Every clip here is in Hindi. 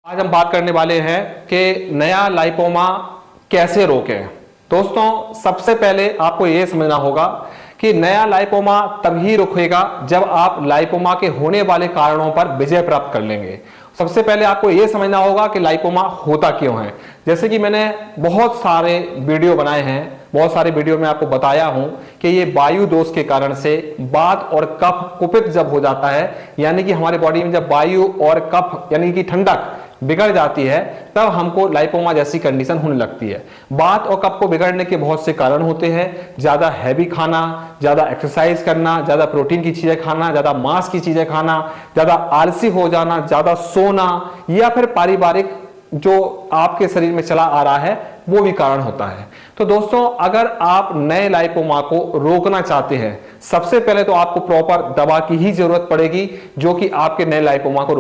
आज हम बात करने वाले हैं कि नया लाइपोमा कैसे रोकें। दोस्तों, सबसे पहले आपको यह समझना होगा कि नया लाइपोमा तभी रुकेगा जब आप लाइपोमा के होने वाले कारणों पर विजय प्राप्त कर लेंगे। सबसे पहले आपको यह समझना होगा कि लाइपोमा होता क्यों है। जैसे कि मैंने बहुत सारे वीडियो बनाए हैं, बहुत सारे वीडियो में आपको बताया हूं कि ये वायु दोष के कारण से वात और कफ कुपित जब हो जाता है, यानी कि हमारे बॉडी में जब वायु और कफ यानी कि ठंडक बिगड़ जाती है, तब हमको लाइपोमा जैसी कंडीशन होने लगती है। वात और कफ को बिगड़ने के बहुत से कारण होते हैं। ज्यादा हैवी खाना, ज्यादा एक्सरसाइज करना, ज्यादा प्रोटीन की चीजें खाना, ज्यादा मांस की चीजें खाना, ज्यादा आलसी हो जाना, ज्यादा सोना, या फिर पारिवारिक जो आपके शरीर में चला आ रहा है वो भी कारण होता है। तो दोस्तों, अगर आप नए लाइपोमा को रोकना चाहते हैं, सबसे पहले तो आपको प्रॉपर दवा की ही जरूरत पड़ेगी जो कि आपके नए लाइपोमा को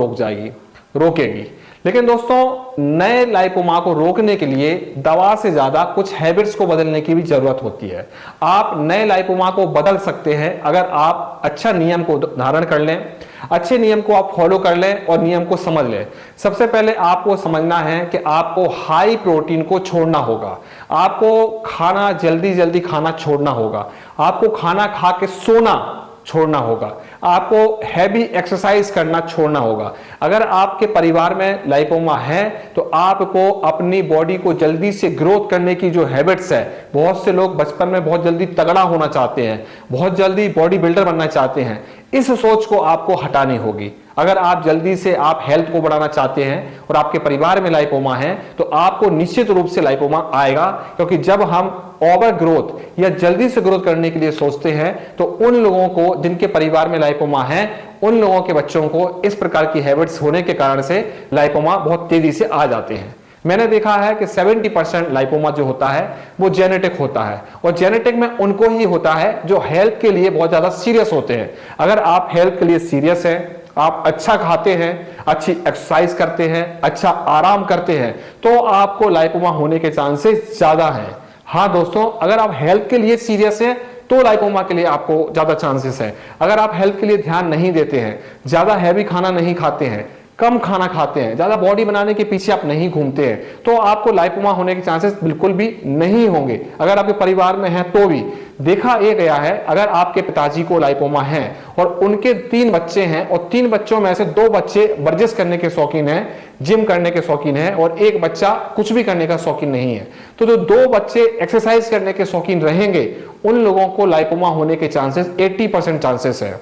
रोकेगी। लेकिन दोस्तों, नए लाइपोमा को रोकने के लिए दवा से ज्यादा कुछ हैबिट्स को बदलने की भी जरूरत होती है। आप नए लाइपोमा को बदल सकते हैं अगर आप अच्छा नियम को धारण कर लें, अच्छे नियम को आप फॉलो कर लें और नियम को समझ लें। सबसे पहले आपको समझना है कि आपको हाई प्रोटीन को छोड़ना होगा, आपको खाना जल्दी खाना छोड़ना होगा, आपको खाना खा के सोना छोड़ना होगा, आपको हैवी एक्सरसाइज करना छोड़ना होगा। अगर आपके परिवार में लाइपोमा है तो आपको अपनी बॉडी को जल्दी से ग्रोथ करने की जो हैबिट्स है, बहुत से लोग बचपन में बहुत जल्दी तगड़ा होना चाहते हैं, बहुत जल्दी बॉडी बिल्डर बनना चाहते हैं, इस सोच को आपको हटानी होगी। अगर आप जल्दी से आप हेल्थ को बढ़ाना चाहते हैं और आपके परिवार में लाइपोमा है तो आपको निश्चित रूप से लाइपोमा आएगा, क्योंकि जब हम ओवर ग्रोथ या जल्दी से ग्रोथ करने के लिए सोचते हैं तो उन लोगों को जिनके परिवार में लाइपोमा है, उन लोगों के बच्चों को इस प्रकार की हैबिट्स होने के कारण से लाइपोमा बहुत तेजी से आ जाते हैं। मैंने देखा है कि 70% लाइपोमा जो होता है वो जेनेटिक होता है, और जेनेटिक में उनको ही होता है जो हेल्थ के लिए बहुत ज्यादा सीरियस होते हैं। अगर आप हेल्थ के लिए सीरियस हैं, आप अच्छा खाते हैं, अच्छी एक्सरसाइज करते हैं, अच्छा आराम करते हैं, तो आपको लाइपोमा होने के चांसेस ज्यादा हैं। हाँ दोस्तों, अगर आप हेल्थ के लिए सीरियस हैं तो लाइपोमा के लिए आपको ज्यादा चांसेस है। अगर आप हेल्थ के लिए ध्यान नहीं देते हैं, ज्यादा हैवी खाना नहीं खाते हैं, कम खाना खाते हैं, ज्यादा बॉडी बनाने के पीछे आप नहीं घूमते हैं, तो आपको लाइपोमा होने के चांसेस बिल्कुल भी नहीं होंगे। अगर आपके परिवार में है तो भी देखा ये गया है, अगर आपके पिताजी को लाइपोमा है और उनके 3 बच्चे हैं और 3 बच्चों में से 2 बच्चे वर्जिश करने के शौकीन हैं, जिम करने के शौकीन है, और 1 बच्चा कुछ भी करने का शौकीन नहीं है, तो जो 2 बच्चे एक्सरसाइज करने के शौकीन रहेंगे उन लोगों को लाइपोमा होने के चांसेस 80% चांसेस है।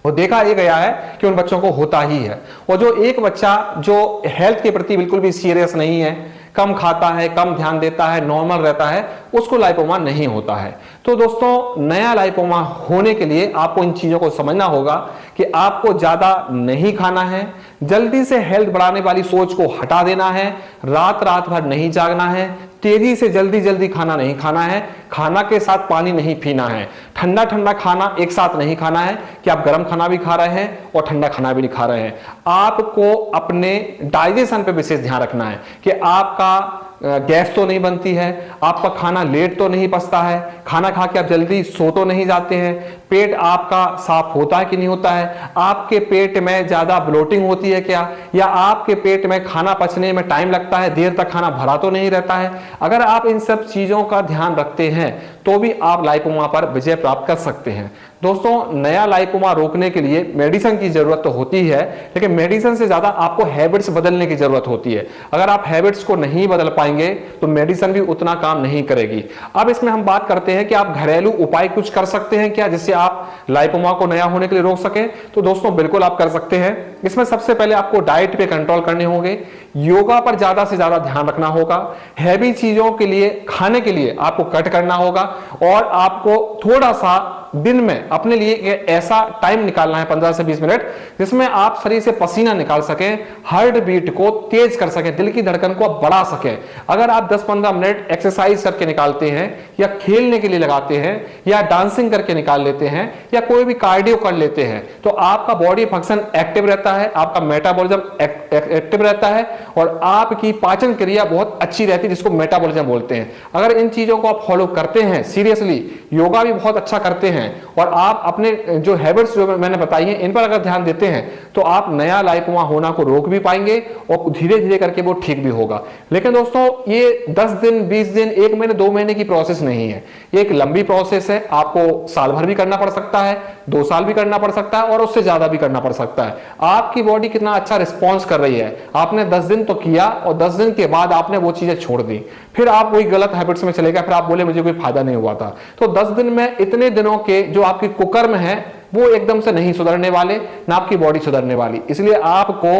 और देखा ये गया है कि उन बच्चों को होता ही है। और जो 1 बच्चा जो हेल्थ के प्रति बिल्कुल भी सीरियस नहीं है, कम खाता है, कम ध्यान देता है, नॉर्मल रहता है, उसको लाइपोमा नहीं होता है। तो दोस्तों, नया लाइपोमा होने के लिए आपको इन चीजों को समझना होगा कि आपको ज्यादा नहीं खाना है, जल्दी से हेल्थ बढ़ाने वाली सोच को हटा देना है, रात भर नहीं जागना है, तेजी से जल्दी खाना नहीं खाना है, खाना के साथ पानी नहीं पीना है, ठंडा खाना एक साथ नहीं खाना है कि आप गर्म खाना भी खा रहे हैं और ठंडा खाना भी नहीं खा रहे हैं। आपको अपने डाइजेशन पे विशेष ध्यान रखना है कि आपका गैस तो नहीं बनती है, आपका खाना लेट तो नहीं पचता है, खाना खा के आप जल्दी सो तो नहीं जाते हैं, पेट आपका साफ होता है कि नहीं होता है, आपके पेट में ज्यादा ब्लोटिंग होती है क्या, या आपके पेट में खाना पचने में टाइम लगता है, देर तक खाना भरा तो नहीं रहता है। अगर आप इन सब चीजों का ध्यान रखते हैं तो भी आप लाइपोमा पर विजय प्राप्त कर सकते हैं। दोस्तों, नया लाइपोमा रोकने के लिए मेडिसिन की जरूरत तो होती है, लेकिन मेडिसिन से ज्यादा आपको हैबिट्स बदलने की जरूरत होती है। अगर आप हैबिट्स को नहीं बदल पाएंगे तो मेडिसिन भी उतना काम नहीं करेगी। अब इसमें हम बात करते हैं कि आप घरेलू उपाय कुछ कर सकते हैं क्या जिससे आप लाइपोमा को नया होने के लिए रोक सकें। तो दोस्तों, बिल्कुल आप कर सकते हैं। इसमें सबसे पहले आपको डाइट पे कंट्रोल करने होंगे, योगा पर ज्यादा से ज्यादा ध्यान रखना होगा, हैवी चीजों के लिए खाने के लिए आपको कट करना होगा, और आपको थोड़ा सा दिन में अपने लिए ऐसा टाइम निकालना है 15 से 20 मिनट जिसमें आप शरीर से पसीना निकाल सकें, हार्ट बीट को तेज कर सकें, दिल की धड़कन को आप बढ़ा सकें। अगर आप 10-15 मिनट एक्सरसाइज करके निकालते हैं, या खेलने के लिए लगाते हैं, या डांसिंग करके निकाल लेते हैं, या कोई भी कार्डियो कर लेते हैं, तो आपका बॉडी फंक्शन एक्टिव रहता है, आपका मेटाबॉलिज्म एक्टिव रहता है, और आपकी पाचन क्रिया बहुत अच्छी रहती है, जिसको मेटाबॉलिज्म बोलते हैं। अगर इन चीजों को आप फॉलो करते हैं सीरियसली, योगा भी बहुत अच्छा करते हैं हैं और आप अपने जो हैबिट्स जो मैंने बताई हैं इन पर अगर ध्यान देते हैं तो आप नया लाइपोमा होना को रोक भी पाएंगे और धीरे धीरे करके वो ठीक भी होगा। लेकिन दोस्तों ये 10 दिन 20 दिन 1 महीने 2 महीने की प्रोसेस नहीं है, ये एक लंबी प्रोसेस है। आपको साल भर भी करना पड़ सकता है, 2 साल भी करना पड़ सकता है और उससे ज्यादा भी करना पड़ सकता है। आपकी बॉडी कितना अच्छा रिस्पॉन्स कर रही है। आपने 10 दिन तो किया और 10 दिन के बाद आपने वो चीजें छोड़ दी, फिर आप वही गलत हैबिट्स में चले गए, फिर आप बोले मुझे कोई फायदा नहीं हुआ था। तो 10 दिन में इतने दिनों के जो आपके कुकर्म है वो एकदम से नहीं सुधरने वाले, ना आपकी बॉडी सुधरने वाली। इसलिए आपको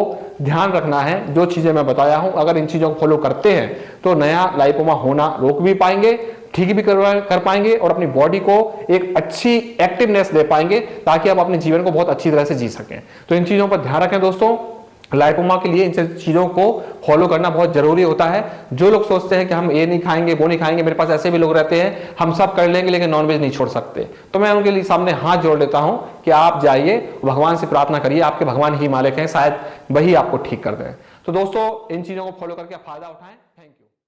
ध्यान रखना है जो चीजें मैं बताया हूं, अगर इन चीजों को फॉलो करते हैं तो नया लाइपोमा होना रोक भी पाएंगे, ठीक भी कर पाएंगे और अपनी बॉडी को एक अच्छी एक्टिवनेस दे पाएंगे ताकि आप अपने जीवन को बहुत अच्छी तरह से जी सकें। तो इन चीजों पर ध्यान रखें दोस्तों। लाइपोमा के लिए इन चीजों को फॉलो करना बहुत जरूरी होता है। जो लोग सोचते हैं कि हम ये नहीं खाएंगे वो नहीं खाएंगे, मेरे पास ऐसे भी लोग रहते हैं हम सब कर लेंगे लेकिन नॉनवेज नहीं छोड़ सकते, तो मैं उनके लिए सामने हाथ जोड़ लेता हूं कि आप जाइए भगवान से प्रार्थना करिए, आपके भगवान ही मालिक हैं, शायद वही आपको ठीक कर दें। तो दोस्तों इन चीजों को फॉलो करके आप फायदा उठाएं। Thank you.